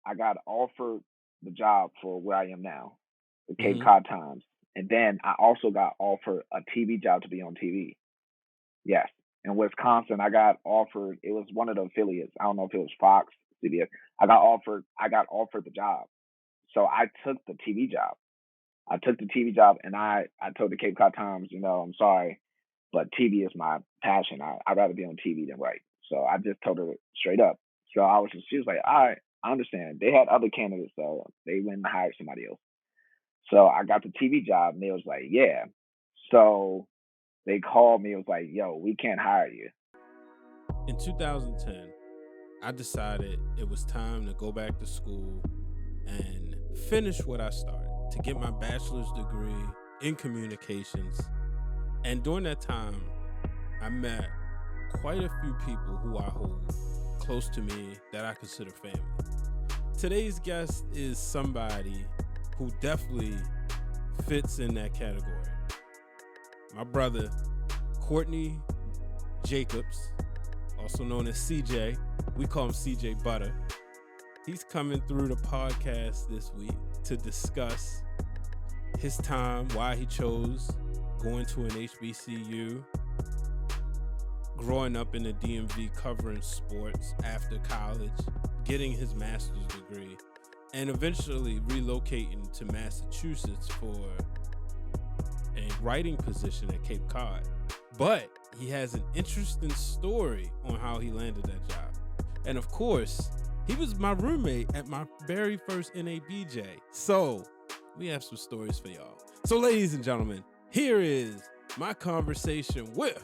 I got offered the job for where I am now, the Cape Hmm. Cod Times, and then I also got offered a TV job to be on TV. Yes, in Wisconsin, I got offered. It was one of the affiliates. I don't know if it was Fox, CBS. I got offered the job, so I took the TV job. I took the TV job, and I told the Cape Cod Times, I'm sorry, but TV is my passion. I'd rather be on TV than write. So I just told her straight up. So she was like, all right, I understand. They had other candidates, so they went and hired somebody else. So I got the TV job, and they was like, yeah. So they called me. It was like, yo, we can't hire you. In 2010, I decided it was time to go back to school and finish what I started to get my bachelor's degree in communications. And during that time, I met quite a few people who I hold close to me that I consider family. Today's guest is somebody who definitely fits in that category. My brother, Courtney Jacobs, also known as CJ. We call him CJ Butter. He's coming through the podcast this week to discuss his time, why he chose going to an HBCU, growing up in the DMV covering sports after college, getting his master's degree, and eventually relocating to Massachusetts for a writing position at Cape Cod. But he has an interesting story on how he landed that job. And of course, he was my roommate at my very first NABJ. So we have some stories for y'all. So ladies and gentlemen, here is my conversation with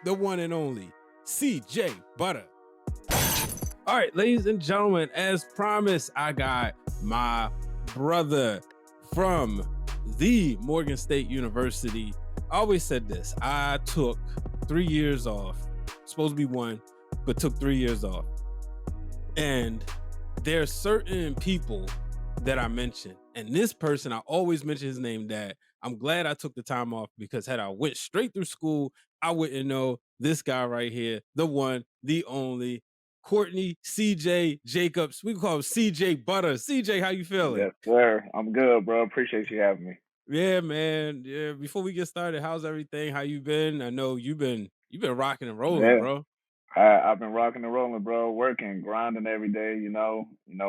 the one and only CJ Butter. All right, ladies and gentlemen, as promised, I got my brother from the Morgan State University. I always said this. I took 3 years off, supposed to be 1, but took 3 years off. And there are certain people that I mention, and this person, I always mention his name, that I'm glad I took the time off, because had I went straight through school, I wouldn't know this guy right here, the one, the only, Courtney CJ Jacobs. We call him CJ Butter. CJ, how you feeling? Yes, sir. I'm good, bro. Appreciate you having me. Yeah, man. Yeah. Before we get started, how's everything? How you been? I know you've been rocking and rolling, Yeah. bro. I've been rocking and rolling, bro. Working, grinding every day.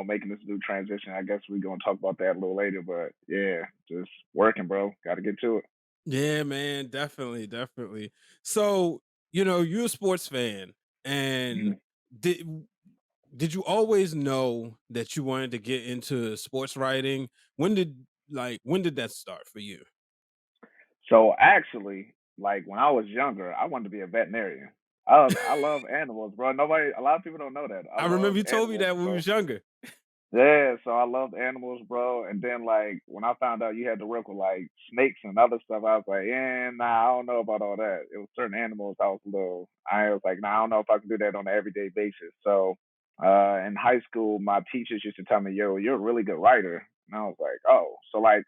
Making this new transition. I guess we're gonna talk about that a little later, but yeah, just working, bro. Got to get to it. Yeah, man, definitely, definitely. So, you're a sports fan, and Mhm. did did you always know that you wanted to get into sports writing? When did that start for you? So actually, like when I was younger, I wanted to be a veterinarian. I love animals, bro. A lot of people don't know that. I I remember love you told me animals, that when we bro. was younger. Yeah, so I loved animals, bro. And then like when I found out you had to work with like snakes and other stuff, I was like, yeah, nah, I don't know about all that. It was certain animals I was like, nah, I don't know if I can do that on an everyday basis. So in high school, my teachers used to tell me, yo, you're a really good writer. And I was like, oh. So like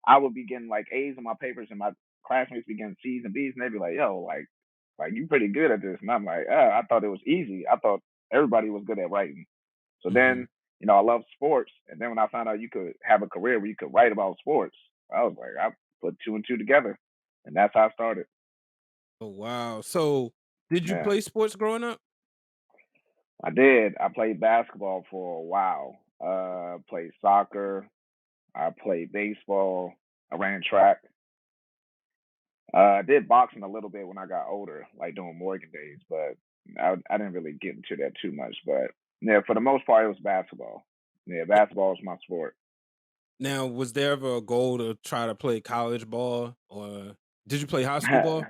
I would be getting like A's in my papers and my classmates be getting C's and B's and they'd be like, yo, like you pretty good at this. And I'm like, I thought it was easy. I thought everybody was good at writing. So Hmm. then, I love sports. And then when I found out you could have a career where you could write about sports, I was like, I put two and two together. And that's how I started. Oh wow. So, did you Yeah, play sports growing up? I did. I played basketball for a while. Played soccer. I played baseball. I ran track. I did boxing a little bit when I got older, like doing Morgan days, but I didn't really get into that too much. But yeah, for the most part, it was basketball. Yeah, basketball was my sport. Now, was there ever a goal to try to play college ball, or did you play high school ball?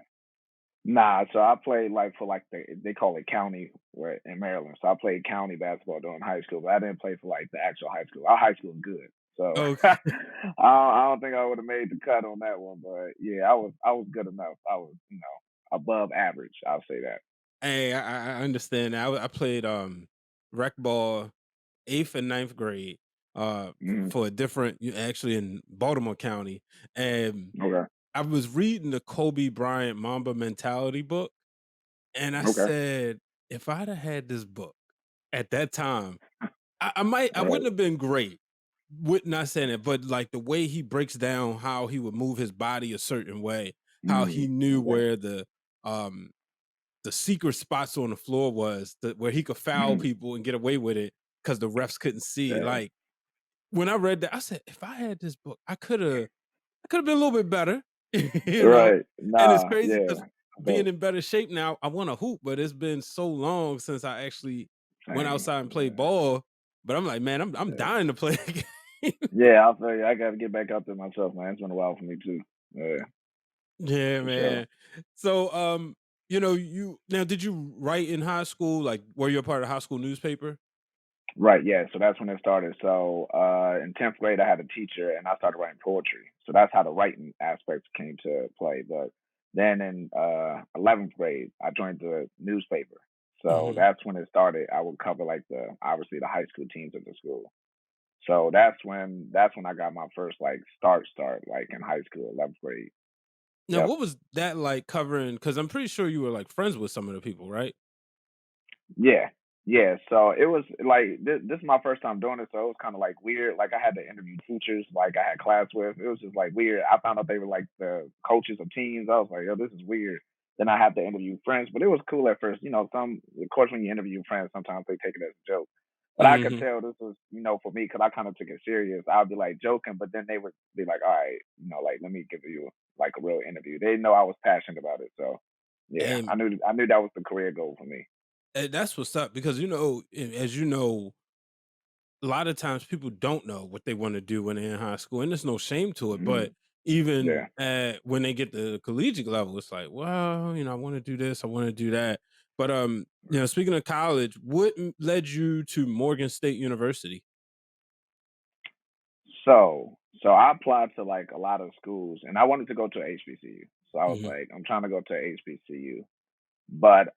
Nah, so I played like for like they call it county where in Maryland. So I played county basketball during high school, but I didn't play for like the actual high school. Our high school was good, so Okay. I don't think I would have made the cut on that one. But yeah, I was good enough. I was above average. I'll say that. Hey, I understand. I played rec ball 8th and ninth grade Mhm. for a different actually in Baltimore County. And Okay. I was reading the Kobe Bryant Mamba Mentality book, and I Okay. said, if I'd have had this book at that time, I Right. wouldn't have been great. Would not saying it, but like the way he breaks down how he would move his body a certain way, how he knew Okay. where um the secret spots on the floor was, where he could foul people and get away with it because the refs couldn't see. Yeah. Like when I read that, I said, if I had this book, I could have been a little bit better, you know. Right. And it's Nah. crazy Yeah. because being So in better shape now, I want to hoop, but it's been so long since I actually went same. outside and played Yeah. ball. But I'm like, man, I'm Yeah. dying to play again. Yeah, I feel you. I gotta get back out there myself, man. It's been a while for me too. Yeah, Yeah, for sure. man. So, you now did you write in high school? Like, were you a part of the high school newspaper? Right, yeah. So that's when it started. So in 10th grade I had a teacher and I started writing poetry. So that's how the writing aspects came to play. But then in 11th grade I joined the newspaper. So Mhm. that's when it started. I would cover like the obviously the high school teams of the school. So that's when I got my first like start like in high school, 11th grade. Now, Yep. what was that like covering? Because I'm pretty sure you were like friends with some of the people, right? Yeah. Yeah. So it was like this is my first time doing it, so it was kind of like weird. Like I had to interview teachers, like I had class with. It was just like weird. I found out they were like the coaches of teams. I was like, yo, this is weird. Then I had to interview friends, but it was cool at first. Of course, when you interview friends, sometimes they take it as a joke. But I could Mhm. tell this was, for me, because I kind of took it serious. I'd be like joking, but then they would be like, all right, like let me give you like a real interview. They know I was passionate about it, so yeah, And I knew that was the career goal for me. that's what's up because as you know, a lot of times people don't know what they want to do when they're in high school, and there's no shame to it. But Mhm. even Yeah. when they get to the collegiate level, it's like, well, I want to do this, I want to do that. But speaking of college, what led you to Morgan State University? So I applied to like a lot of schools, and I wanted to go to HBCU. So I was Hmm. like, I'm trying to go to HBCU. But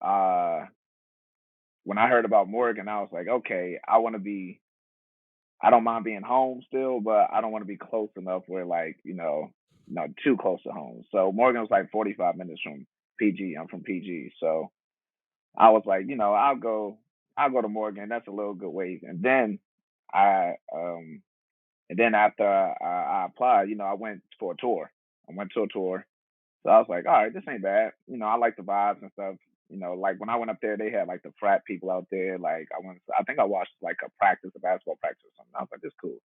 when I heard about Morgan, I was like, okay, I don't mind being home still, but I don't want to be close enough where like, not too close to home. So Morgan was like 45 minutes from PG. I'm from PG. So I was like, I'll go to Morgan. That's a little good ways. I And then after I applied, I went for a tour. I went to a tour. So I was like, all right, this ain't bad. I like the vibes and stuff. Like when I went up there, they had like the frat people out there. Like I think I watched like a basketball practice or something. I was like, this is cool.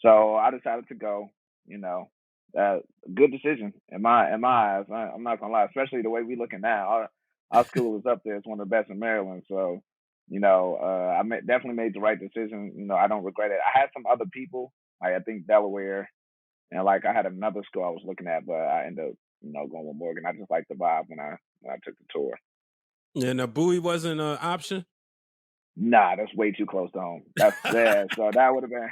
So I decided to go. You know, uh, Good decision in my eyes. I'm not gonna lie, especially the way we looking now. Our school is up there. It's one of the best in Maryland. So definitely made the right decision. I don't regret it. I had some other people, like I think Delaware, and like I had another school I was looking at, but I ended up going with Morgan. I just liked the vibe when I took the tour. And a Bowie wasn't an option. Nah, that's way too close to home. That's yeah. So that would have been,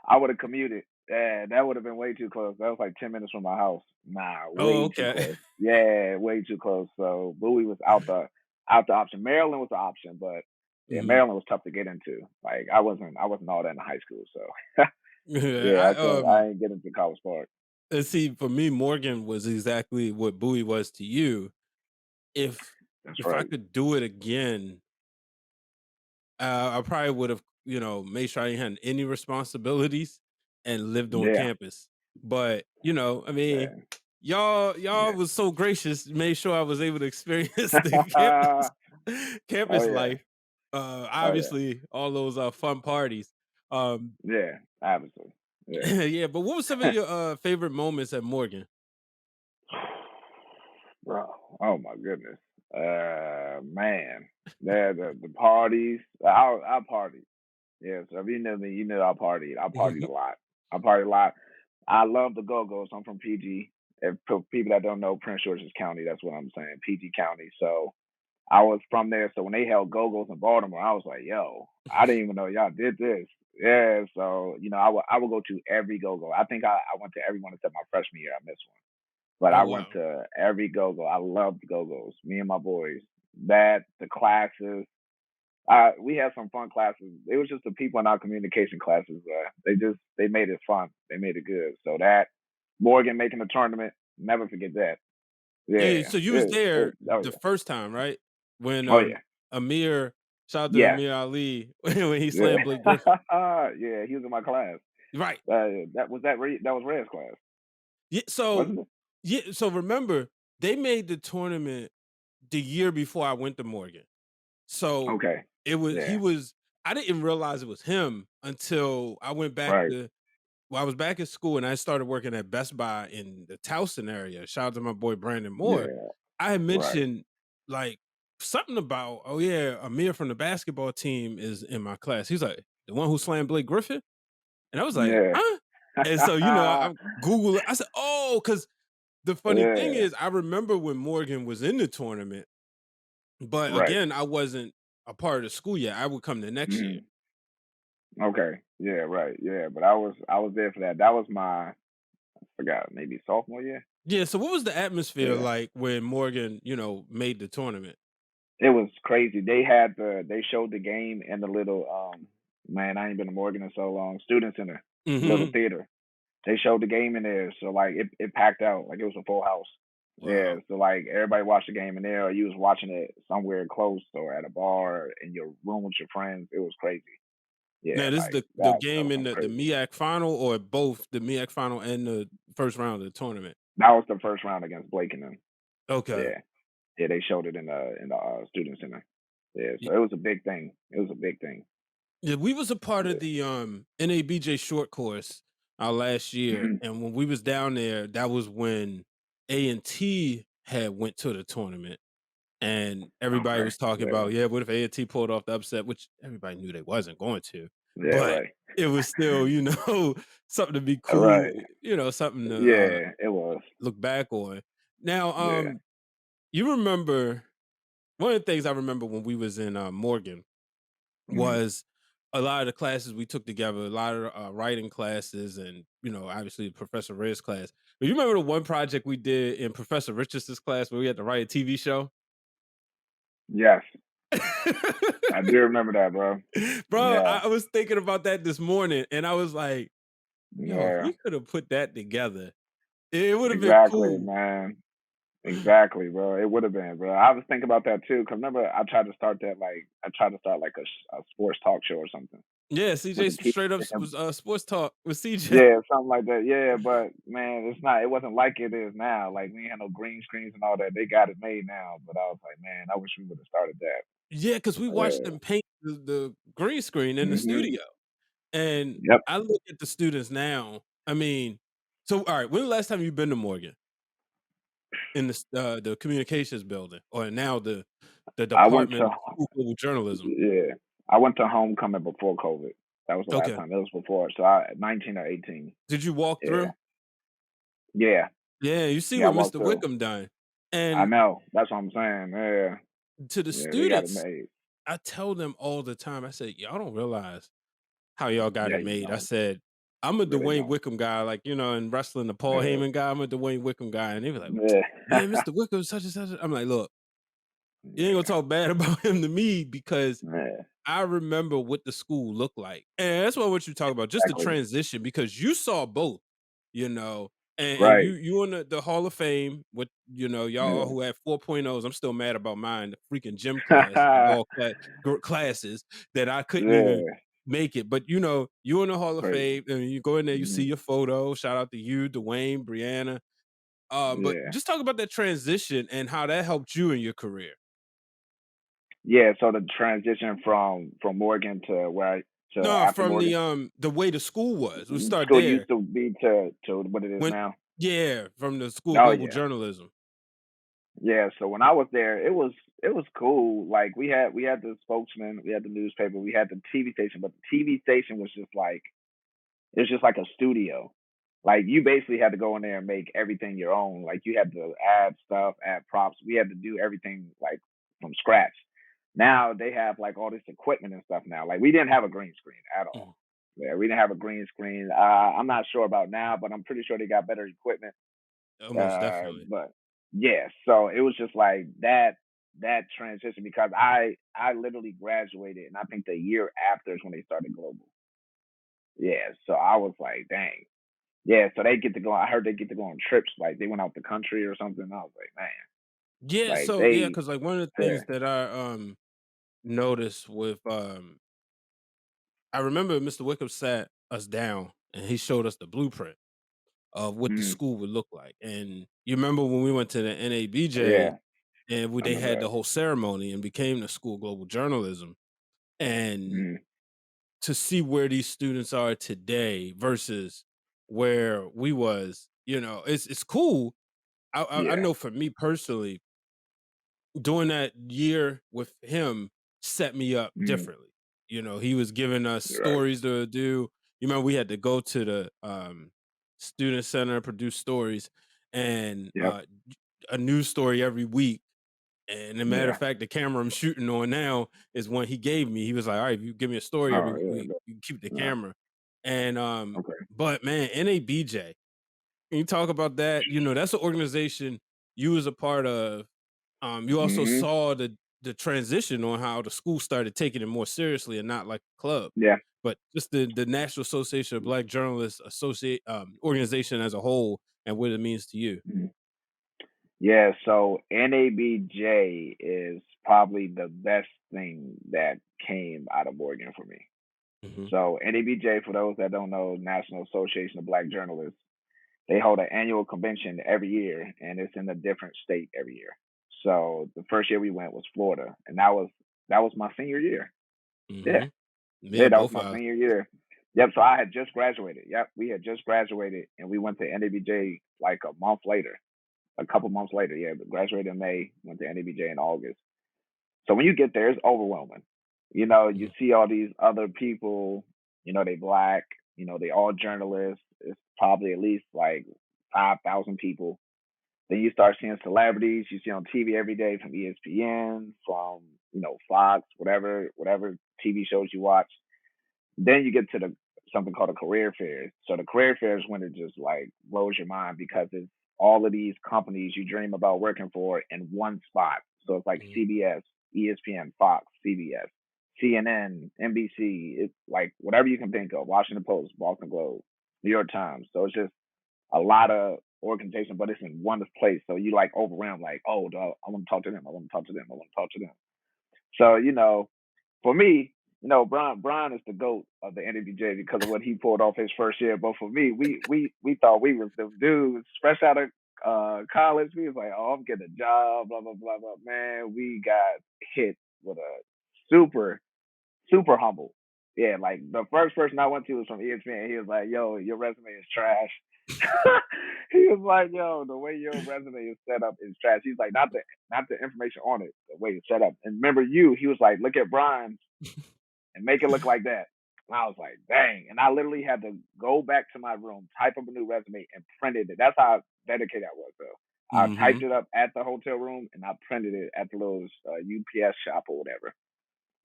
I would have commuted. Yeah, that would have been way too close. That was like 10 minutes from my house. Nah, Oh, way too okay. close. Yeah, way too close. So Bowie was out the option. Maryland was the option, but yeah, Mhm. Maryland was tough to get into. Like I wasn't all that in high school, so Yeah, yeah, I ain't get into College Park. and see, for me, Morgan was exactly what Bowie was to you. If That's if I right. could do it again, I probably would have, made sure I didn't have any responsibilities and lived on Yeah, campus. But, I mean, yeah, y'all yeah. was so gracious, made sure I was able to experience the campus Oh campus yeah, life. oh yeah, Obviously all those fun parties. Um yeah. Obviously, yeah. yeah, but what was some of your favorite moments at Morgan? Bro, oh my goodness. Man, the parties. I party. Yeah, so if you know me, you know I partied. I partied a lot. I partied a lot. I love the Go Go's. I'm from PG. If for people that don't know, Prince George's County, that's what I'm saying, PG County. So I was from there. So when they held Go Go's in Baltimore, I was like, yo, I didn't even know y'all did this. Yeah, so I would go to every Go Go. I think I went to every one except my freshman year. I missed one. But Oh I went wow. to every go-go. I loved go-go's. Me and my boys. That the classes. We had some fun classes. It was just the people in our communication classes. They made it fun. They made it good. So that Morgan making the tournament, never forget that. Hey, Yeah. so you was Oh there oh the yeah. first time, right? When Oh yeah. Amir Shout out to Yes. Amir Ali when he Yeah. slammed Blake Griffin. Yeah, he was in my class. Right. That was Red's class, Yeah, so wasn't it? so remember, they made the tournament the year before I went to Morgan. So Okay. it was he Yeah. was I didn't realize it was him until I went back Right. to well, I was back at school and I started working at Best Buy in the Towson area. Shout out to my boy Brandon Moore. Yeah. I had Right. mentioned like something about, oh yeah, Amir from the basketball team is in my class. He's like, the one who slammed Blake Griffin? And I was like, Yeah. huh? And so, I'm Googling. I said, oh, because the funny thing Yeah. is, I remember when Morgan was in the tournament, but Right. again, I wasn't a part of the school yet. I would come the next year. Mhm. Okay. Yeah, right. Yeah, but I was there for that. That was my I forgot, maybe sophomore year? Yeah. So, what was the atmosphere Yeah. like when Morgan, made the tournament? It was crazy. They showed the game in the little man, I ain't been to Morgan in so long, student center, little Hmm. theater. They showed the game in there, so like it packed out, like it was a full house. Yeah, Wow. so like everybody watched the game in there, or you was watching it somewhere close or at a bar or in your room with your friends. It was crazy. Yeah, Now, this is like the that game was in something the crazy. MEAC final, or both the MEAC final and the first round of the tournament. That was the first round against Blake and them. Okay. Yeah, yeah, they showed it in the student center. Yeah, Y- so it was a big thing. It was a big thing. Yeah, we was a part of Yeah. the NABJ short course last year, Mhm. and when we was down there, that was when A&T had went to the tournament. And everybody Okay. was talking Yeah. about, yeah, what if A&T pulled off the upset, which everybody knew they wasn't going to, Yeah. but Right. it was still, something to be cool, Right. something to Yeah. It was. look back on. Now, Yeah. you remember one of the things I remember when we was in Morgan Mhm. was a lot of the classes we took together, a lot of writing classes, and obviously Professor Red's class. But you remember the one project we did in Professor Richardson's class where we had to write a TV show? Yes. I do remember that, bro. Bro, Yeah. I was thinking about that this morning and I was like, yo, if Yeah. we could have put that together, it would have been Exactly, cool. man. Exactly, bro. It would have been, bro. I was thinking about that too. Cause remember, I tried to start like a sports talk show or something Yeah, with CJ the kids. straight up was sports talk with CJ. Yeah, something like that. Yeah, but man, it's not. It wasn't like it is now. Like we ain't had no green screens and all that. They got it made now. But I was like, man, I wish we would have started that. Yeah, because we watched Yeah. them paint the green screen in the Mhm. studio. And Yep. I look at the students now. I mean, so all right, when the last time you been to Morgan in the communications building, or now the I went Department to of School Global Journalism? yeah. I went to homecoming before COVID. That was the last Okay. time. It was before. So I 19 or 18. Did you walk Yeah. through? Yeah. Yeah, you see Yeah, I what walked Mr. through. Wickham done. I And know. That's what I'm saying. Yeah. to the Yeah, they got it students, made. I tell them all the time, I said, y'all don't realize how y'all got Yeah, it you made. I don't. said, I'm a Really Dwayne don't. Wickham guy, like, in wrestling, the Paul Yeah. Heyman guy, I'm a Dwayne Wickham guy. And they were like, Yeah. man, Mr. Wickham, such and such. I'm like, look, you ain't gonna Yeah. talk bad about him to me because Yeah. I remember what the school looked like. And that's what I want you to talk about, just the Exactly. transition, because you saw both, you know, and Right. you in the Hall of Fame with, y'all Yeah. who had 4.0s. I'm still mad about mine, the freaking gym class of all classes that I couldn't even Yeah. make it. But you in the Hall of Crazy. Fame and you go in there, you see Mhm. your photo. Shout out to you, Dwayne, Brianna. But Yeah. just talk about that transition and how that helped you in your career. Yeah, so the transition from Morgan to to No, after from Morgan, the way the school was. We start school used there. to be to what it is When now. Yeah, from the School of Oh Global yeah. Journalism. Yeah, so when I was there, it was cool. Like we had the spokesman, we had the newspaper, we had the TV station, but the TV station was just like it's just like a studio. Like you basically had to go in there and make everything your own. Like you had to add stuff, add props. We had to do everything like from scratch. Now they have like all this equipment and stuff now. Like we didn't have a green screen at Mhm. all. Yeah, we didn't have a green screen. I'm not sure about now, but I'm pretty sure they got better equipment. Almost definitely. But yeah, so it was just like that transition because I literally graduated, and I think the year after is when they started global. Yeah, so I was like, dang. Yeah, so they get to go. I heard they get to go on trips, like they went out the country or something. I was like, man, Yeah, like so yeah, they, because like one of the yeah, things that noticed with I remember Mr. Wickham sat us down and he showed us the blueprint of what the Mm, school would look like. And you remember when we went to the NABJ yeah, and I they remember had that. the whole ceremony and became the school of global journalism, and Mm, to see where these students are today versus where we was, it's cool. I yeah. know for me personally, doing that year with him set me up Mm, differently. He was giving us right. stories to do. You remember we had to go to the student center, produce stories, and Yep. a news story every week. And a matter of Yeah. fact, the camera I'm shooting on now is one he gave me. He was like, "All right, if you give me a story every Oh yeah. week, you keep the Yeah. camera." And Okay. but man, NABJ, can you talk about that? That's an organization you was a part of. You also Hmm. saw the transition on how the school started taking it more seriously and not like a club. Yeah. But just the National Association of Black Journalists Associate organization as a whole and what it means to you. Mhm. Yeah. So NABJ is probably the best thing that came out of Oregon for me. Hmm. So NABJ, for those that don't know, National Association of Black Journalists, they hold an annual convention every year, and it's in a different state every year. So the first year we went was Florida, and that was my senior year. Yeah, Hmm. yeah, Yeah, that was both my eyes. senior year. Yep. So I had just graduated. Yep, we had just graduated, and we went to NABJ like a month later, a couple months later. Yeah, but graduated in May, went to NABJ in August. So when you get there, it's overwhelming. You Mhm. see all these other people. They black. They all journalists. It's probably at least like 5,000 people. Then you start seeing celebrities you see on TV every day from ESPN, from Fox, whatever TV shows you watch. Then you get to the something called a career fair. So the career fair is when it just like blows your mind because it's all of these companies you dream about working for in one spot. So it's like Mhm. CBS, ESPN, Fox, CBS, CNN, NBC. It's like whatever you can think of. Washington Post, Boston Globe, New York Times. So it's just a lot of organization, but it's in one place. So you like overwhelmed, like, oh, dog, I want to talk to them. I want to talk to them. I want to talk to them. So for me, Brian is the goat of the NABJ because of what he pulled off his first year. But for me, we thought we was the dudes fresh out of college. We was like, oh, I'm getting a job, blah blah blah blah. Man, we got hit with a super super humble. Yeah, like the first person I went to was from ESPN. He was like, "Yo, your resume is trash." He was like, "Yo, the way your resume is set up is trash." He's like, "Not the information on it, the way it's set up." And remember, he was like, "Look at Brian and make it look like that." And I was like, "Dang!" And I literally had to go back to my room, type up a new resume, and printed it. That's how dedicated I was, though. I typed Mhm. it up at the hotel room and I printed it at the little UPS shop or whatever.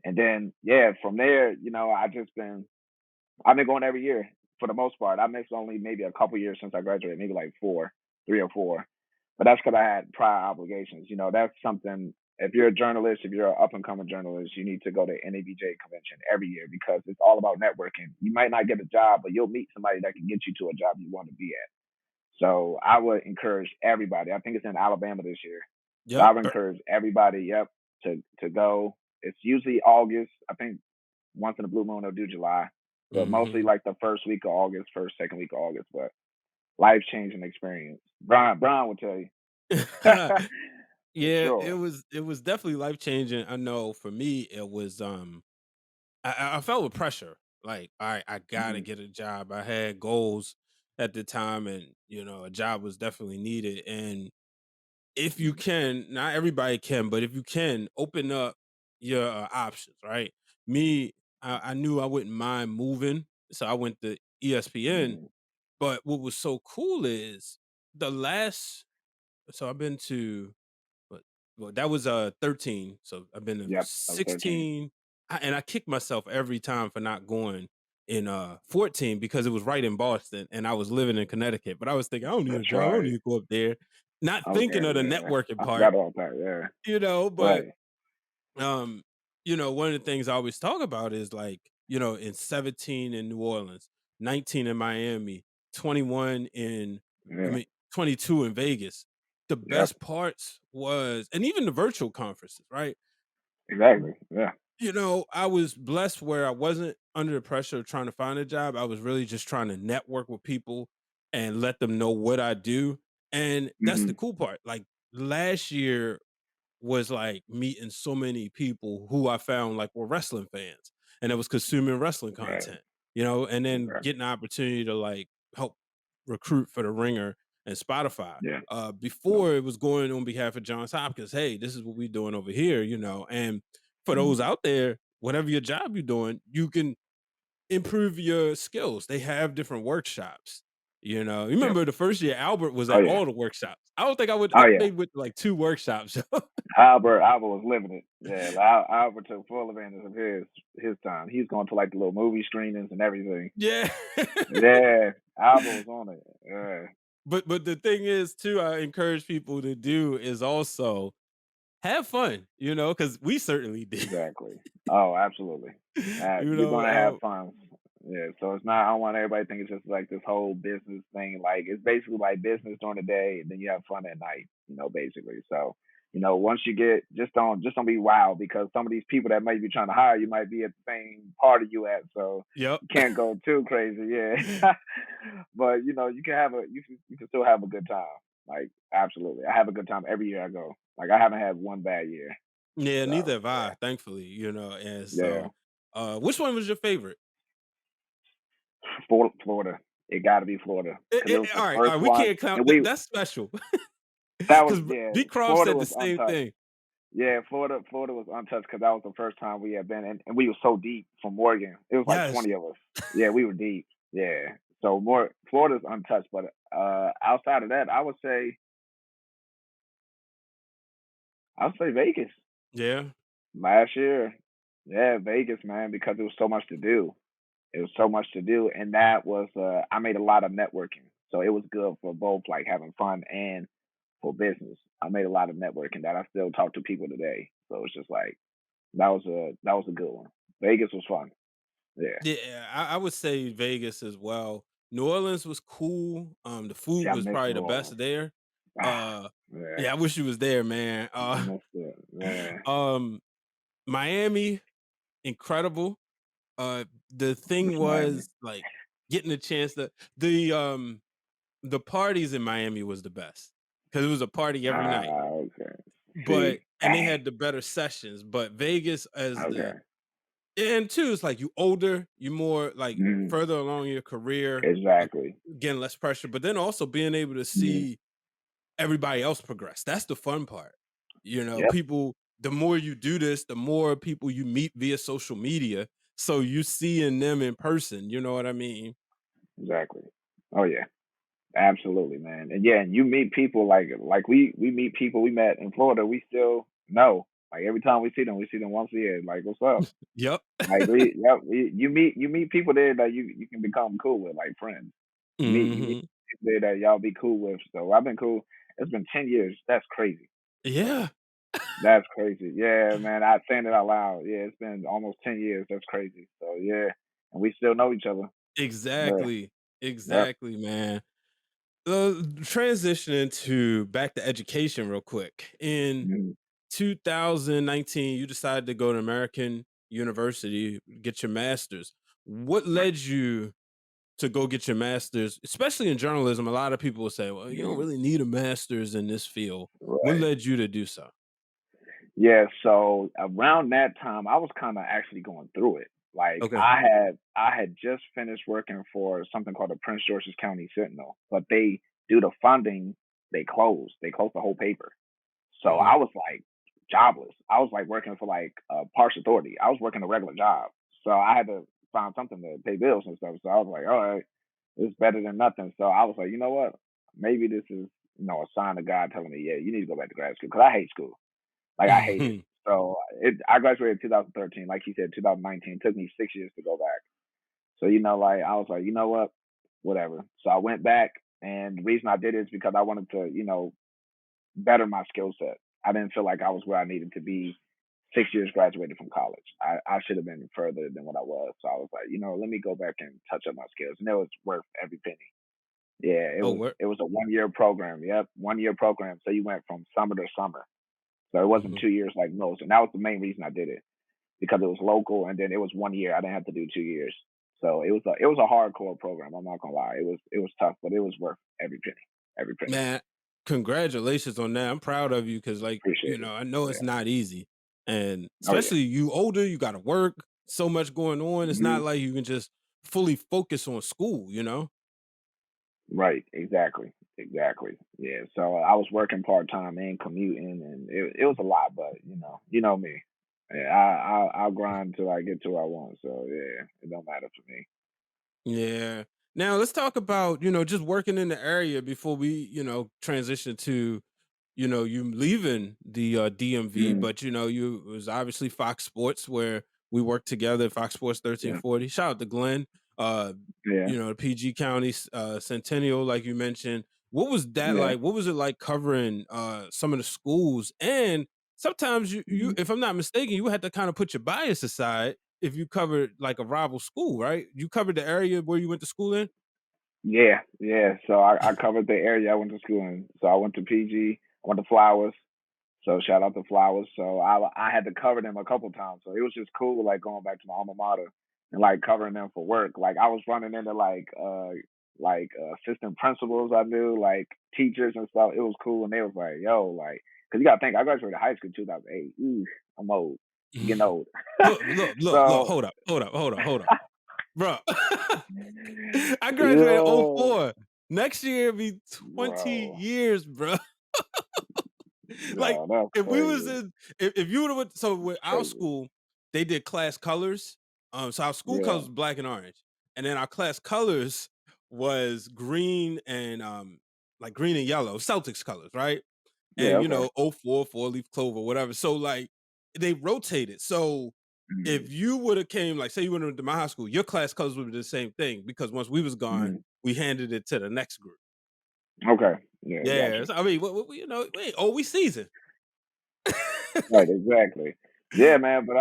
And then yeah, from there, I've been going every year for the most part. I missed only maybe a couple years since I graduated, maybe like 3 or 4. But that's because I had prior obligations. That's something. If you're a journalist, if you're an up and coming journalist, you need to go to NABJ convention every year because it's all about networking. You might not get a job, but you'll meet somebody that can get you to a job you want to be at. So I would encourage everybody. I think it's in Alabama this year. So I Yep. would encourage everybody, yep, to go. It's usually August. I think once in a blue moon they'll do July, but mostly Mhm. like the first week of August, first second week of August. But life changing experience. Brian will tell you for Yeah, it sure. was it was definitely life changing. I know for me it was I felt with pressure. Like, all right, I gotta Hmm. get a job. I had goals at the time and a job was definitely needed. And if you can, not everybody can, but if you can, open up your options, right? Me, I knew I wouldn't mind moving. So I went to ESPN. Hmm. But what was so cool is the last so I've been to but well, that was 13. So I've been to Yep, I was 13. 16 and I kicked myself every time for not going in 14 because it was right in Boston and I was living in Connecticut. But I was thinking, I don't need a That's job. I don't need right. to go up there. Not thinking Okay, of the yeah. networking I part, forgot about that. Yeah. but Right. um, one of the things I always talk about is like, in 17 in New Orleans, 19 in Miami, 21 in, I Yeah. mean, 22 in Vegas. The Yep. best parts was, and even the virtual conferences, right? Exactly. Yeah. I was blessed where I wasn't under the pressure of trying to find a job. I was really just trying to network with people and let them know what I do. And that's the Mhm. cool part. Like last year was like meeting so many people who I found like were wrestling fans and it was consuming wrestling Right. content, and then Okay. getting the opportunity to like help recruit for the ringer and Spotify. Yeah. No. Before it was going on behalf of Johns Hopkins. Hey, this is what we're doing over here, and for those Mhm. out there, whatever your job you're doing, you can improve your skills. They have different workshops. You Yep. remember the first year Albert was Oh at yeah. all the workshops. I don't think Oh I yeah. maybe went to like two workshops. Albert was living it. Yeah, Albert took full advantage of his time. He's going to like the little movie screenings and everything. Yeah. Yeah, Albert was on it. Yeah, But the thing is too, I encourage people to do is also have fun, because we certainly did. exactly. Oh, absolutely. You You're know, gonna have fun. Yeah, so it's not. I don't want everybody to think it's just like this whole business thing. Like it's basically like business during the day, and then you have fun at night. Basically. So, once you get, just don't be wild because some of these people that might be trying to hire you might be at the same party you at. So yep. you can't go too crazy. Yeah, but you can you can still have a good time. Like absolutely, I have a good time every year I go. Like I haven't had one bad year. Yeah, neither So have I, thankfully, and yeah. so which one was your favorite? Florida. It got to be Florida because it was the All first right, we one, can't count and we that's special. that was Because yeah. B. Croft Florida said the was same untouched. thing. Yeah, Florida was untouched because that was the first time we had been, and we were so deep from Oregon. It was like Yes. 20 of us. Yeah, we were deep. Yeah, so more Florida's untouched, but outside of that, I would say Vegas Yeah. last year. Yeah, Vegas, man, because there was so much to do. It was so much to do, and that was I made a lot of networking, so it was good for both like having fun and for business. I made a lot of networking that I still talk to people today. So it's just like that was a good one. Vegas was fun. Yeah. Yeah, I would say Vegas as well. New Orleans was cool. The food See, I was miss probably New the best Orleans. there. Uh, Yeah, yeah, I wish you was there, man. I missed it. Yeah, Um, Miami, incredible. The thing it's Miami. was like getting a chance to the parties in Miami was the best because it was a party every night. Okay. But See, and they dang. had the better sessions. But Vegas as the Okay. and two, it's like you older, you more like Mm, further along in your career, uh, exactly. getting less pressure, but then also being able to Mm, see everybody else progress. That's the fun part. yep. People, the more you do this, the more people you meet via social media. So you seeing them in person, you know what I mean? Exactly. Oh yeah. Absolutely, man. And yeah, and you meet people like we meet people we met in Florida. We still know. Like every time we see them once a year. Like, what's up? Yep. Like yep, you meet people there that you can become cool with, like friends. You meet hmm people there that y'all be cool with. So I've been cool. It's been 10 years. That's crazy. Yeah, That's crazy. Yeah, man. I saying it out loud. Yeah, it's been almost 10 years. That's crazy. So yeah, and we still know each other. Yeah. exactly. Yep. Exactly, man. Transitioning to back to education real quick. In Mhm. 2019, you decided to go to American University, get your master's. What Right. led you to go get your master's, especially in journalism? A lot of people will say, well, you don't Mhm. really need a master's in this field. What Right. led you to do so? Yeah, so around that time, I was kind of actually going through it. Like Okay. I had just finished working for something called the Prince George's County Sentinel, but they due to funding, they closed. They closed the whole paper. So hmm I was like jobless. I was like working for like Parks Authority. I was working a regular job. So I had to find something to pay bills and stuff. So I was like, all right, it's better than nothing. So I was like, you know what? Maybe this is a sign of God telling me, yeah, you need to go back to grad school because I hate school. Like I hate it. So I graduated in 2013. Like you said, 2019. It took me 6 years to go back. So like I was like, you know what, whatever. So I went back, and the reason I did it is because I wanted to, better my skill set. I didn't feel like I was where I needed to be. 6 years graduated from college. I should have been further than what I was. So I was like, let me go back and touch up my skills, and it was worth every penny. Yeah, it oh, was. where? It was a 1 year program. Yep, 1 year program. So you went from summer to summer. So it wasn't hmm 2 years like most, and that was the main reason I did it. because it was local, and then it was 1 year. I didn't have to do 2 years. So it was a hardcore program. I'm not gonna lie. It was tough, but it was worth every penny. Every penny. Man, congratulations on that. I'm proud of you because, like, Appreciate it. I know it's Yeah. not easy, and Oh yeah. especially you older, you got to work, so much going on. It's Hmm. not like you can just fully focus on school. Right. Exactly. Exactly. Yeah. So I was working part time and commuting, and it was a lot. But you know me. Yeah, I'll grind till I get to where I want. So yeah, it don't matter for me. Yeah. Now let's talk about, just working in the area before we, transition to, you leaving the DMV, Hmm. but you it was obviously Fox Sports where we worked together, Fox Sports Yeah. 1340. Shout out to Glenn. Uh, Yeah. the PG County Centennial, like you mentioned. What was that Yeah. like? What was it like covering some of the schools? And sometimes you Hmm. if I'm not mistaken, you had to kind of put your bias aside if you covered like a rival school, right? You covered the area where you went to school in? Yeah. Yeah. So I covered the area I went to school in. So I went to PG. I went to Flowers. So shout out to Flowers. So I had to cover them a couple times. So it was just cool, like going back to my alma mater and like covering them for work. Like I was running into assistant principals I knew, like teachers and stuff. It was cool, and they was like, "Yo, like," because you gotta think I graduated high school in 2008. Ooh, I'm old. I'm getting old. Look, So, hold up. Bro, I graduated yo, '04. Next year be 20 bro, years, bro. Like no, that's if we was crazy, in if you would have so with our crazy. school, they did class colors. So our school Yeah, colors was black and orange. And then our class colors was green and like green and yellow, Celtics colors, right? yeah, And okay. '04, four leaf clover, whatever. So like they rotated. So Mm-hmm. if you would have came, like say you went to my high school, your class colors would be the same thing because once we was gone, Mm-hmm. we handed it to the next group. Okay, yeah, Yeah. gotcha. So, I mean, we ain't always season. Right, exactly. Yeah, man. But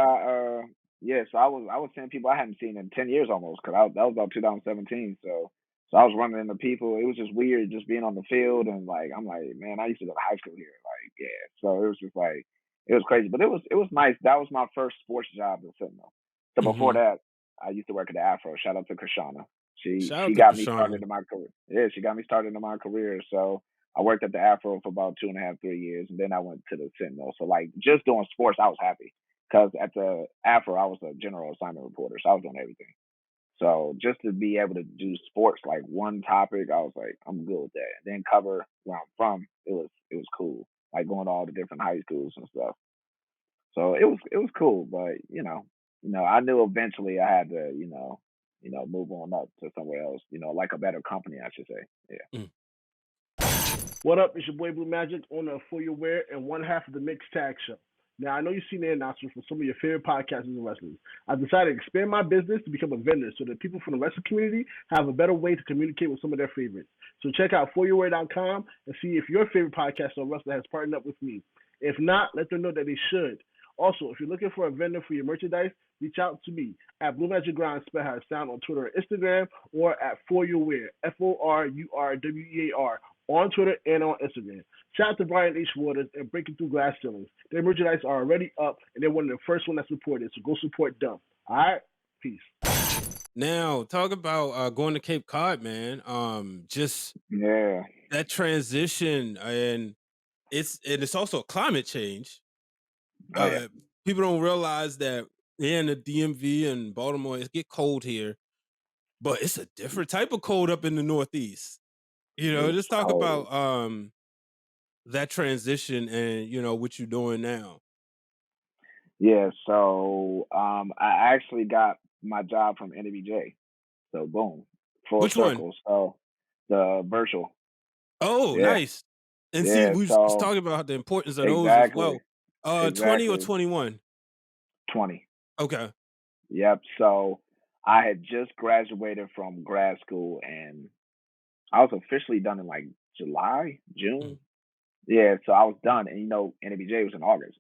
yeah. So I was seeing people I hadn't seen in 10 years almost, because that was about 2017. So I was running into people. It was just weird, just being on the field, and like I'm like, man, I used to go to high school here. Like, yeah. So it was just like it was crazy, but it was nice. That was my first sports job in Sentinel. So before Hmm. that, I used to work at the Afro. Shout out to Krishana. She Shout she out to got me started Krishana. in my career. Yeah, she got me started in my career. So I worked at the Afro for about 2.5, 3 years, and then I went to the Sentinel. So like just doing sports, I was happy, because at the Afro I was a general assignment reporter, so I was doing everything. So just to be able to do sports like one topic, I was like, I'm good with that. And then cover where I'm from, it was cool. Like going to all the different high schools and stuff. So it was cool, but I knew eventually I had to, move on up to somewhere else, like a better company, I should say. Yeah. Mm. What up? It's your boy Blue Magic, owner of For Your Wear and one half of the Mixed Tag Show. Now, I know you've seen the announcements from some of your favorite podcasters and wrestlers. I've decided to expand my business to become a vendor so that people from the wrestling community have a better way to communicate with some of their favorites. So check out foryourwear.com and see if your favorite podcaster or wrestler has partnered up with me. If not, let them know that they should. Also, if you're looking for a vendor for your merchandise, reach out to me at Blue Magic Grind, spell how it sound on Twitter and Instagram, or at For Your Wear, FORURWEAR, on Twitter and on Instagram. Shout out to Brian H. Waters and Breaking Through Glass Ceilings. Their merchandise are already up, and they're one of the first one that's supported, so go support them. All right? Peace. Now, talk about going to Cape Cod, man. Just Yeah. that transition, and it's also climate change. Oh yeah. Uh, People don't realize that here in the DMV and Baltimore, it get cold here, but it's a different type of cold up in the Northeast. It's Just talk cold. about that transition and what you're doing now. Yeah, so I actually got my job from NABJ. So boom, full Which one? circle. So the virtual. Oh, Yeah. nice. And see, Yeah. we was So talking about the importance of those as exactly. well. 20 or Exactly. 21? 20. Okay. Yep. So I had just graduated from grad school, and I was officially done in like July, Mm. June. Yeah, so I was done, and NABJ was in August.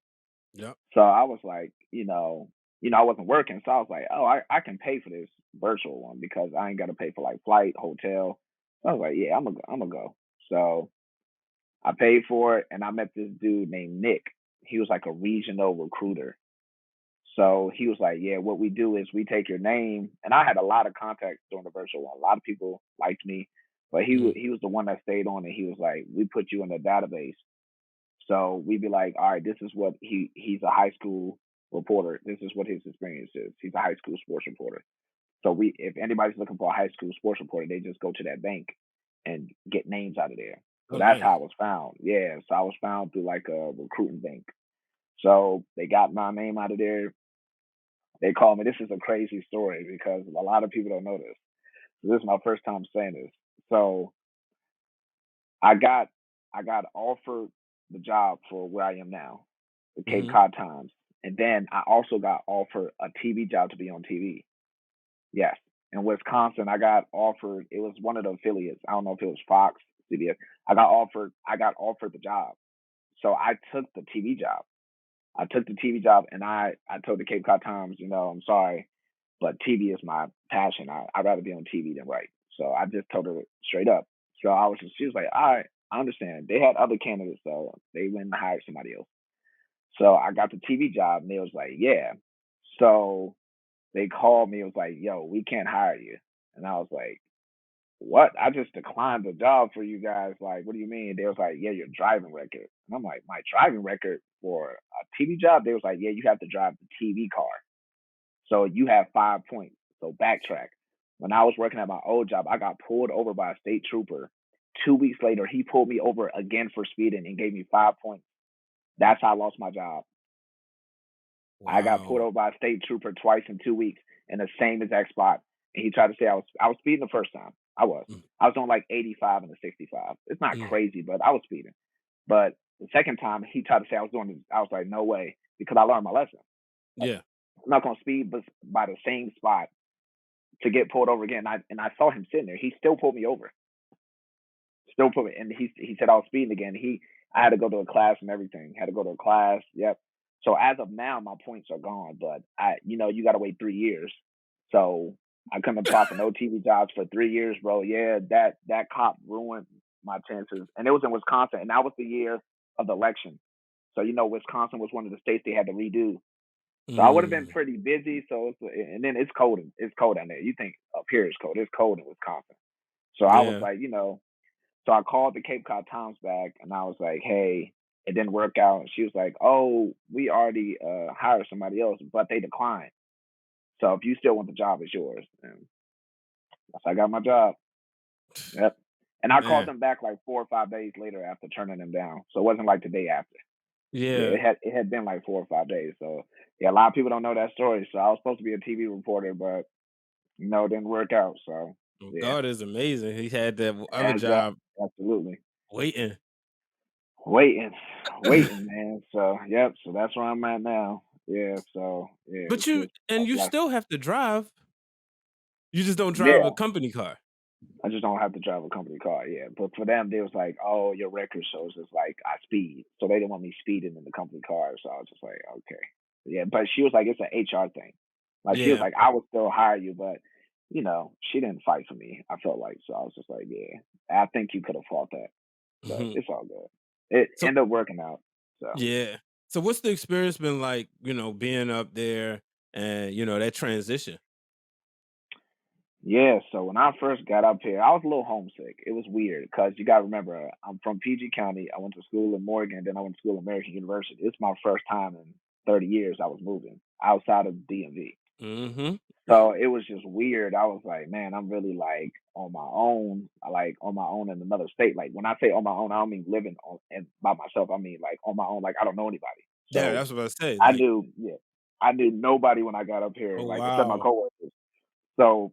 Yep. So I was like, I wasn't working, so I was like, oh, I can pay for this virtual one because I ain't got to pay for like flight, hotel. So I was like, yeah, I'm gonna go. So I paid for it, and I met this dude named Nick. He was like a regional recruiter. So he was like, "Yeah, what we do is we take your name." And I had a lot of contacts during the virtual one. A lot of people liked me, but Mm. he was the one that stayed on, and he was like, "We put you in the database." So we'd be like, "All right, this is what he's a high school reporter. This is what his experience is. He's a high school sports reporter." So if anybody's looking for a high school sports reporter, they just go to that bank and get names out of there. So Oh, that's how I nice. was found. Yeah, so I was found through like a recruiting bank. So they got my name out of there. They called me. This is a crazy story because a lot of people don't know this. So this is my first time saying this. So I got I got offered the job for where I am now, the Cape Hmm. Cod Times, and then I also got offered a TV job to be on TV. Yes, in Wisconsin, I got offered. It was one of the affiliates. I don't know if it was Fox, CBS. I got offered the job, so I took the TV job. I took the TV job, and I told the Cape Cod Times, I'm sorry, but TV is my passion. I'd rather be on TV than write. So I just told her straight up. So she was like, all right, I understand. They had other candidates, so they went and hired somebody else. So I got the TV job, and they was like, yeah. So they called me. It was like, yo, we can't hire you. And I was like, what? I just declined the job for you guys. Like, what do you mean? They was like, yeah, your driving record. And I'm like, my driving record for a TV job? They was like, yeah, you have to drive the TV car. So you have 5 points. So backtrack. When I was working at my old job, I got pulled over by a state trooper. 2 weeks later, he pulled me over again for speeding and gave me 5 points. That's how I lost my job. I got pulled Wow. over by a state trooper twice in 2 weeks in the same exact spot. And he tried to say I was speeding the first time. I was. Mm. I was doing like 85 and a 65. It's not Mm. crazy, but I was speeding. But the second time he tried to say I was like, no way, because I learned my lesson. Like, Yeah. I'm not gonna speed by the same spot to get pulled over again. I saw him sitting there. He still pulled me over. Still put me, and he said I was speeding again. I had to go to a class and everything. Had to go to a class. Yep. So as of now, my points are gone. But you got to wait 3 years. So I couldn't apply for no TV jobs for 3 years, bro. Yeah, that cop ruined my chances. And it was in Wisconsin, and that was the year of the election. So Wisconsin was one of the states they had to redo. So I would have been Mm. pretty busy. And then it's cold. It's cold down there. You think up here is cold? It's cold in Wisconsin. So I was Yeah. like, so I called the Cape Cod Times back and I was like, hey, it didn't work out. And she was like, oh, we already hired somebody else, but they declined. So if you still want the job, it's yours. And so I got my job. Yep. And I called Man. them back like 4 or 5 days later after turning them down. So it wasn't like the day after. Yeah, Yeah. it had been like 4 or 5 days. So yeah, a lot of people don't know that story. So I was supposed to be a TV reporter, but it didn't work out. So yeah, God is amazing. He had that other as that job absolutely. waiting. Waiting, waiting, man. So, yep. So that's where I'm at now. Yeah. So, yeah, But it's just a you blessing. still have to drive. You just don't drive a Yeah. company car. I just don't have to drive a company car. Yeah. But for them, they was like, oh, your record shows it's like I speed. So they didn't want me speeding in the company car. So I was just like, okay. Yeah. But she was like, it's an HR thing. Like, she was Yeah. like, I would still hire you, but, she didn't fight for me. I felt like, so I was just like, yeah, I think you could have fought that, but Mhm. it's all good. It So ended up working out. So. yeah. So what's the experience been like, being up there and, that transition? Yeah, so when I first got up here, I was a little homesick. It was weird because you got to remember, I'm from PG County. I went to school in Morgan, then I went to school at American University. It's my first time in 30 years I was moving outside of DMV. Mhm. So it was just weird. I was like, man, I'm really like on my own, like on my own in another state. Like when I say on my own, I don't mean living and by myself. I mean like on my own, like I don't know anybody. Yeah, So that's what I say. I Like, knew, yeah, I knew nobody when I got up here, oh like except my wow. coworkers. So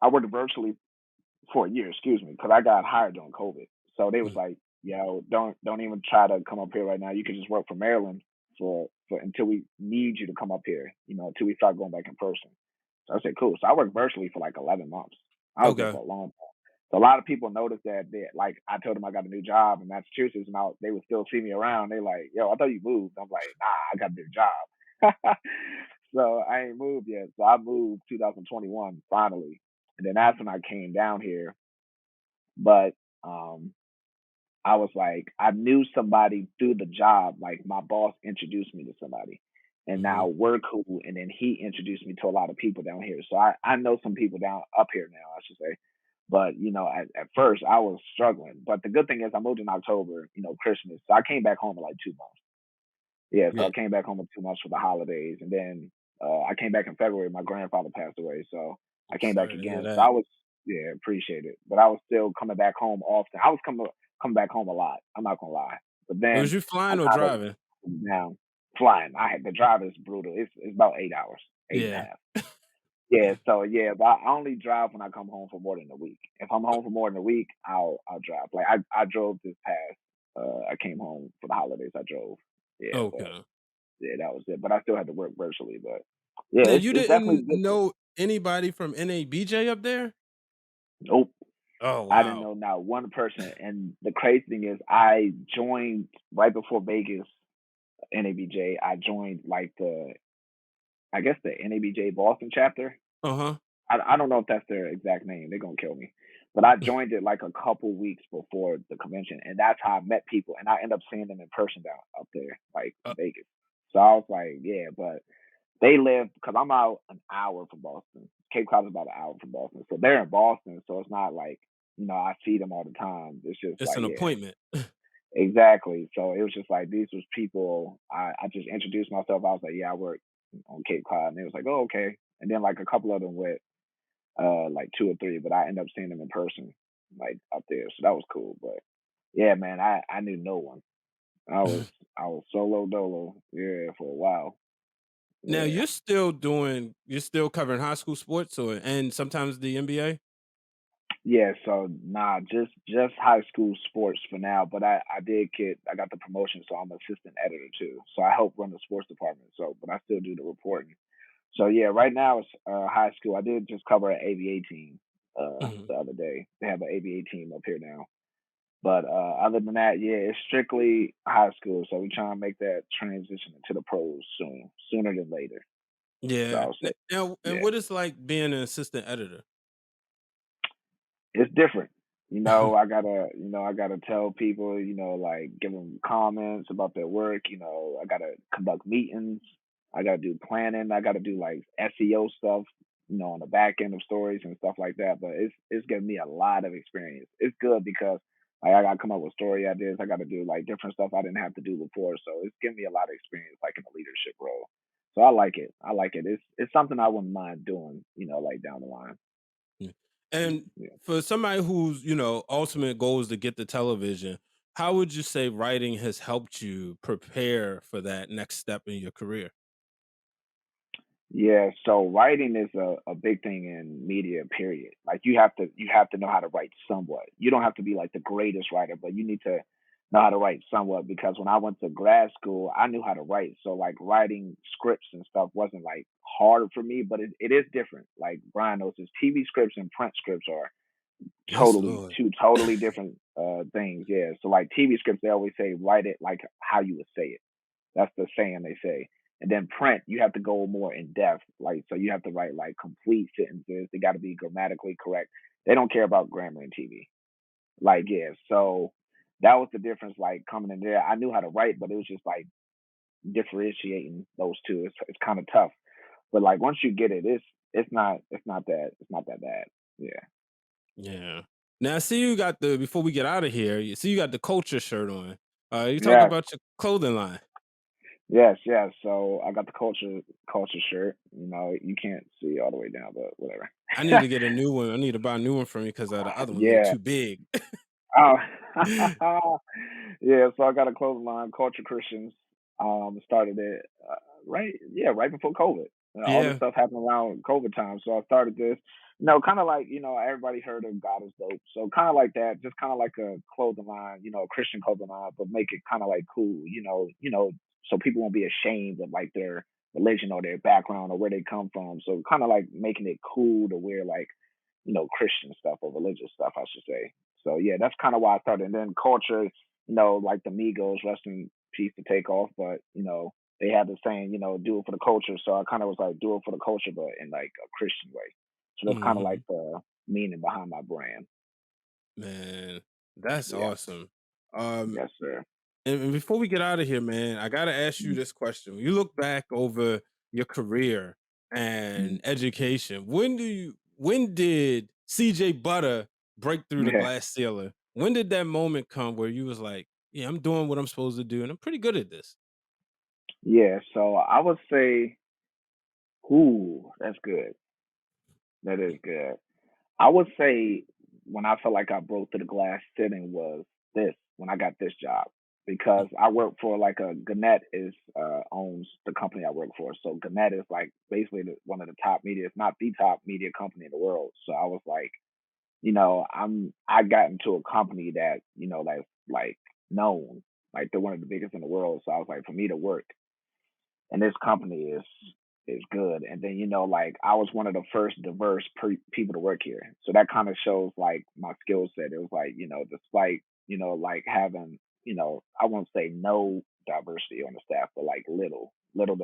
I worked virtually for a year, excuse me, because I got hired during COVID. So they was Mm. like, yo, don't even try to come up here right now. You can just work for Maryland for until we need you to come up here, until we start going back in person. So I said, cool. So I worked virtually for like 11 months. I was there Okay. for a long time. So a lot of people noticed that like I told them I got a new job in Massachusetts, and they would still see me around. They like, yo, I thought you moved. I'm like, nah, I got a new job. So I ain't moved yet. So I moved 2021 finally, and then that's when I came down here. But um, I was like, I knew somebody through the job. Like my boss introduced me to somebody, and Hmm. now we're cool. And then he introduced me to a lot of people down here. So I know some people down up here now, I should say. But at first I was struggling. But the good thing is I moved in October, Christmas. So I came back home in like 2 months. Yeah, so Yeah, I came back home in 2 months for the holidays, and then I came back in February. My grandfather passed away, so I I'm came back sorry to hear again. So I that. was, yeah, appreciate it, but I was still coming back home often. I was coming back home a lot. I'm not gonna lie, but then Was you I flying or kind of driving? down flying. I had the drive is brutal. It's about 8 hours, eight and a Yeah. half. Yeah, so yeah, but I only drive when I come home for more than a week. If I'm home for more than a week, I'll drive. Like I drove this past. I came home for the holidays. I drove. Yeah, but Okay. yeah, that was it. But I still had to work virtually. But yeah, Now you it's definitely didn't different. know anybody from NABJ up there? Nope. Oh I didn't wow. know not one person. And the crazy thing is, I joined right before Vegas NABJ. I joined like I guess the NABJ Boston chapter. Uh huh. I don't know if that's their exact name. They're gonna kill me. But I joined it like a couple weeks before the convention, and that's how I met people. And I end up seeing them in person down up there, like in Vegas. So I was like, yeah, but they live because I'm out an hour from Boston. Cape Cod is about an hour from Boston, so they're in Boston. So it's not like I see them all the time. It's just It's like an yeah, appointment. exactly. So it was just like these was people. I just introduced myself. I was like, yeah, I work on Cape Cod, and they was like, oh okay. And then like a couple of them went like two or three, but I ended up seeing them in person, like up there. So that was cool. But yeah, man, I knew no one. I was I was solo dolo, yeah, for a while. Now Yeah. you're still covering high school sports or and sometimes the NBA? Yeah, so nah, just high school sports for now. But I got the promotion, so I'm assistant editor too. So I help run the sports department. So but I still do the reporting. So yeah, right now it's high school. I did just cover an ABA team Mhm. the other day. They have an ABA team up here now. But other than that, yeah, it's strictly high school. So we're trying to make that transition into the pros sooner than later. So Yeah. I'll say, Now, and yeah. what is like being an assistant editor? It's different. I gotta tell people, like give them comments about their work. I gotta conduct meetings. I gotta do planning. I gotta do like SEO stuff, on the back end of stories and stuff like that. But it's given me a lot of experience. It's good because like I gotta come up with story ideas. I gotta do like different stuff I didn't have to do before. So it's given me a lot of experience like in a leadership role. So I like it. I like it. It's something I wouldn't mind doing, like down the line. Mm. And Yeah. for somebody whose, ultimate goal is to get the television, how would you say writing has helped you prepare for that next step in your career? Yeah, so writing is a big thing in media, period. Like you have to know how to write somewhat. You don't have to be like the greatest writer, but you need to know how to write somewhat because when I went to grad school, I knew how to write. So like writing scripts and stuff wasn't like hard for me, but it is different. Like Brian knows his TV scripts and print scripts are Yes, totally Lord. two totally different things. Yeah. So like TV scripts, they always say write it like how you would say it. That's the saying they say. And then print, you have to go more in depth. Like, so you have to write like complete sentences. They got to be grammatically correct. They don't care about grammar in TV. Like, yeah. So that was the difference. Like coming in there, I knew how to write, but it was just like differentiating those two. It's kind of tough. But like once you get it, it's not that bad. Yeah. Yeah. Now, I see you got the before we get out of here. You see you got the culture shirt on. You talk Yes. about your clothing line. Yes, yes. So I got the culture shirt. You can't see all the way down, but whatever. I need to get a new one. I need to buy a new one from you because the other one a little Yeah. too big. Oh, yeah. So I got a clothing line, Culture Christians. Started it right before COVID. All this Yeah. stuff happened around COVID time, so I started this. Kind of like everybody heard of God is dope, so kind of like that, just kind of like a clothing line, a Christian clothing line, but make it kind of like cool, so people won't be ashamed of like their religion or their background or where they come from. So kind of like making it cool to wear like Christian stuff or religious stuff, I should say. So yeah, that's kind of why I started. And then culture, like the Migos, rest in peace to take off, but they had the saying, do it for the culture. So I kind of was like, do it for the culture, but in like a Christian way. So that's kind of like Mhm. the meaning behind my brand. Man, that's Yeah, awesome. Um, yes, sir. And before we get out of here, man, I gotta ask you Mhm, this question. When you look back over your career mhm. and education, when did CJ Butter break through the Yeah, glass ceiling? When did that moment come where you was like, yeah, I'm doing what I'm supposed to do and I'm pretty good at this? yeah. So I would say, ooh, that's good. That is good. I would say when I felt like I broke through the glass ceiling was this when I got this job because I work for like a Gannett is owns the company I work for. So Gannett is like basically one of the top media, if not the top media company in the world. So I was like, I got into a company that that's like known, like they're one of the biggest in the world. So I was like, for me to work and this company is good. And then like I was one of the first diverse people to work here, so that kind of shows like my skill set. It was like despite like having I won't say no diversity on the staff, but like little to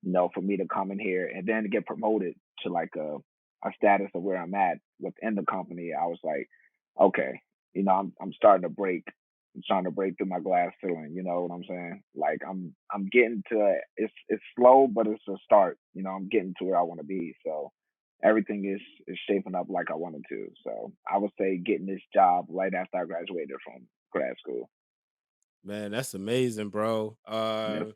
none. For me to come in here and then to get promoted to like a status of where I'm at within the company, I was like, okay, I'm starting to break. I'm starting to break through my glass ceiling. You know what I'm saying? Like I'm getting to it's slow, but it's a start. I'm getting to where I want to be. So everything is shaping up like I wanted to. So I would say getting this job right after I graduated from grad school. Man, that's amazing, bro. Yes,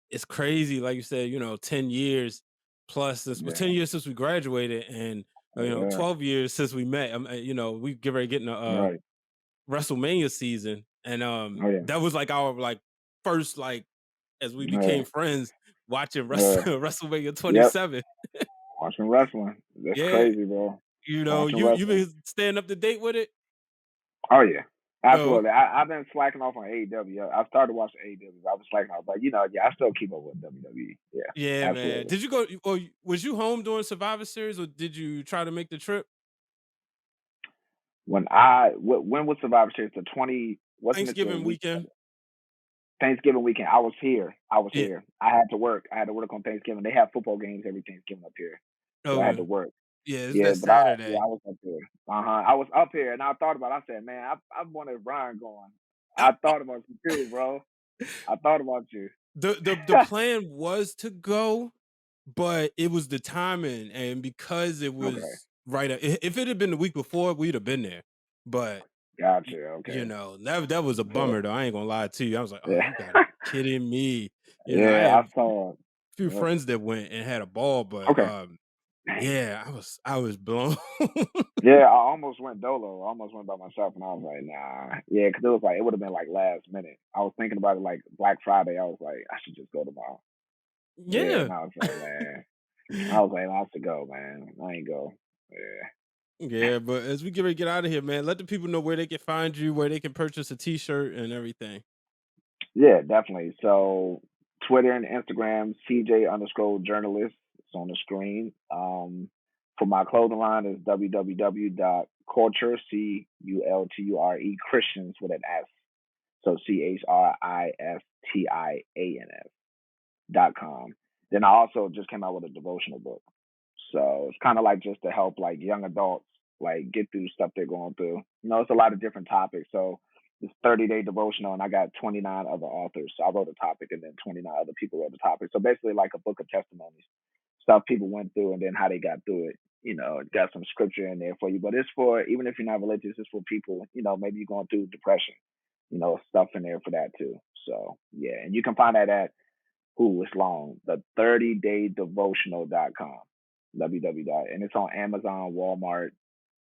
It's crazy, like you said, 10 years plus since well, 10 yeah, years since we graduated and yeah, 12 years since we met. We get ready getting a right. WrestleMania season. And Oh yeah, that was like our like first like as we yeah, became friends watching yeah. WrestleMania Yep. 27. Watching wrestling. That's Yeah, crazy, bro. Watching you wrestling. been staying up to date with it? Oh yeah. Oh, Absolutely. I've been slacking off on AEW. I started watching AEW. I was slacking off, but yeah, I still keep up with WWE. Yeah, yeah, man. absolutely. Did you go or was you home during Survivor Series or did you try to make the trip? When was Survivor Series? The 20 wasn't it the Thanksgiving week weekend? Thanksgiving weekend? I was here. I was Yeah. here. I had to work. I had to work on Thanksgiving. They have football games every Thanksgiving up here, so I had Okay. to work. Yeah, it's Yeah, that but Saturday. I was up there. I was up here, and I thought about it. I said, man, I wanted Brian going. I thought about you too, bro. I thought about you. The plan was to go, but it was the timing, and because it Okay, was if it had been the week before, we'd have been there. But gotcha. Okay, that was a yeah, bummer though. I ain't gonna lie to you. I was like, oh, yeah, you gotta be kidding me. I yeah. had I a saw it. few Yep. friends that went and had a ball, but Okay, dang. yeah, I was blown. Yeah, I almost went dolo. I almost went by myself, and I was like, nah. Yeah, because it was like it would have been like last minute. I was thinking about it like Black Friday. I was like, I should just go tomorrow. Yeah, Yeah. and I was like, man. I was like, I have to go, man. I ain't go. Yeah. Yeah, but as we get ready to get out of here, man, let the people know where they can find you, where they can purchase a T-shirt and everything. Yeah, definitely. So Twitter and Instagram, CJ underscore journalist. It's on the screen. For my clothing line is www.culture, Culture, Christians with an S. So CHRISTIANS.com. Then I also just came out with a devotional book. So it's kind of like just to help like young adults like get through stuff they're going through. It's a lot of different topics. So it's 30-day devotional, and I got 29 other authors. So I wrote a topic, and then 29 other people wrote the topic. So basically, like a book of testimonies, stuff people went through, and then how they got through it. It got some scripture in there for you, but it's for even if you're not religious, it's for people. Maybe you're going through depression. Stuff in there for that too. So yeah, and you can find that at it's long. The 30daydevotional.com. www. And it's on Amazon, Walmart,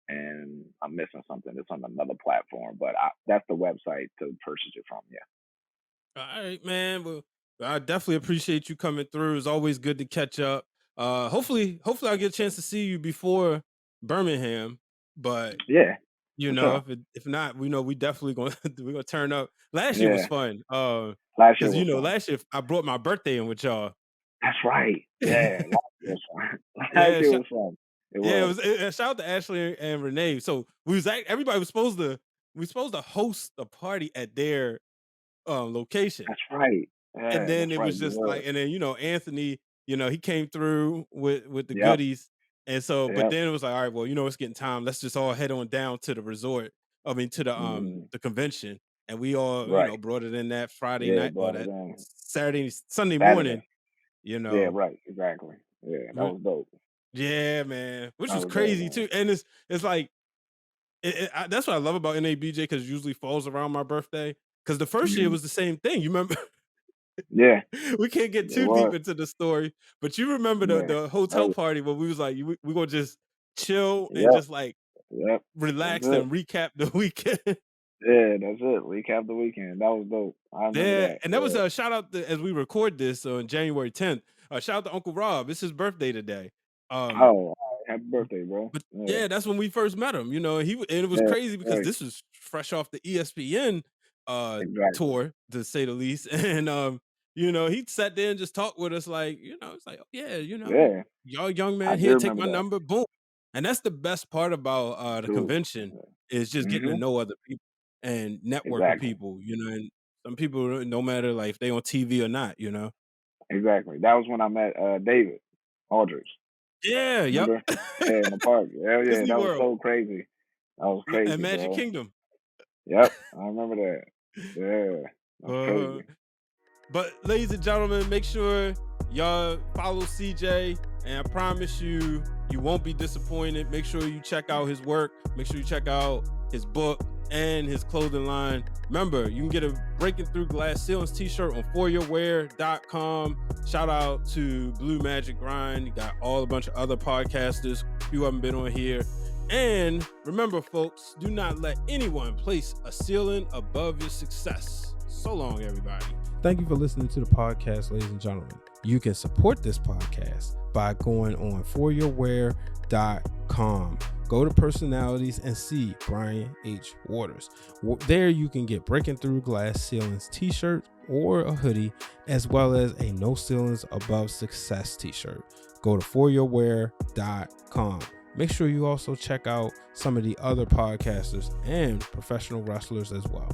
and I'm missing something. It's on another platform, but that's the website to purchase it from. Yeah. All right, man. Well, I definitely appreciate you coming through. It's always good to catch up. Hopefully I get a chance to see you before Birmingham. But Yeah, for sure. if not, we know we definitely gonna we're gonna turn up. Last year was Yeah. fun. Last year Because was fun. last year I brought my birthday in with y'all. That's right. Yeah. Last year was fun. Last yeah, year was fun. It yeah. It was. was. Shout out to Ashley and Renee. So everybody was supposed to host a party at their location. That's right. And Yeah, then that's it right. was You just like, were. and then Anthony, he came through with the Yep. goodies, and so, but Yep. then it was like, all right, well, it's getting time. Let's just all head on down to the resort. I mean, to Hmm. the convention, and we all, Right. brought it in that Friday Yeah, night or brought it that in. Sunday morning, Saturday. Yeah, right. Exactly. Yeah, that But- was dope. yeah, man, which That was was dope, crazy man. too. And it's like, that's what I love about NABJ, because it usually falls around my birthday. Because the first year Mhm. was the same thing. You remember? Yeah, We can't get it too deep was. into the story, but you remember Yeah. the hotel Right. party where we was like, we gonna just chill and Yep. just like Yep. That's relax it. and recap the weekend. Yeah, that's it. Recap the weekend. That was dope. I remember Yeah, that. and that was a shout out as we record this on January 10th. Shout out to Uncle Rob. It's his birthday today. Oh, happy birthday, bro. But Yeah. yeah, that's when we first met him. And it was Yeah. crazy because Right. this was fresh off the ESPN Exactly. tour, to say the least. And he sat there and just talked with us like, it's like, oh, yeah, Yeah. y'all young I man do here, take remember my that. number, boom. And that's the best part about the True. convention, is just getting to Mhm. know other people and network with Exactly. people, and some people, no matter like if they on TV or not, Exactly. That was when I met David Aldridge. Yeah, yep. Remember? Yeah, in the park. Hell yeah, Disney that was World so crazy. That was and crazy, Magic bro. Kingdom. Yep, I remember that. Yeah, that's crazy. But ladies and gentlemen, make sure y'all follow CJ, and I promise you won't be disappointed. Make sure you check out his work. Make sure you check out his book and his clothing line. Remember, you can get a Breaking Through Glass Ceilings t-shirt on foryourwear.com. Shout out to Blue Magic Grind. You got a bunch of other podcasters. You haven't been on here. And remember, folks, do not let anyone place a ceiling above your success. So long, everybody. Thank you for listening to the podcast, ladies and gentlemen. You can support this podcast by going on foryourwear.com. Go to personalities and see Brian H. Waters. There you can get Breaking Through Glass Ceilings t-shirt or a hoodie, as well as a No Ceilings Above Success t-shirt. Go to foryourwear.com. Make sure you also check out some of the other podcasters and professional wrestlers as well.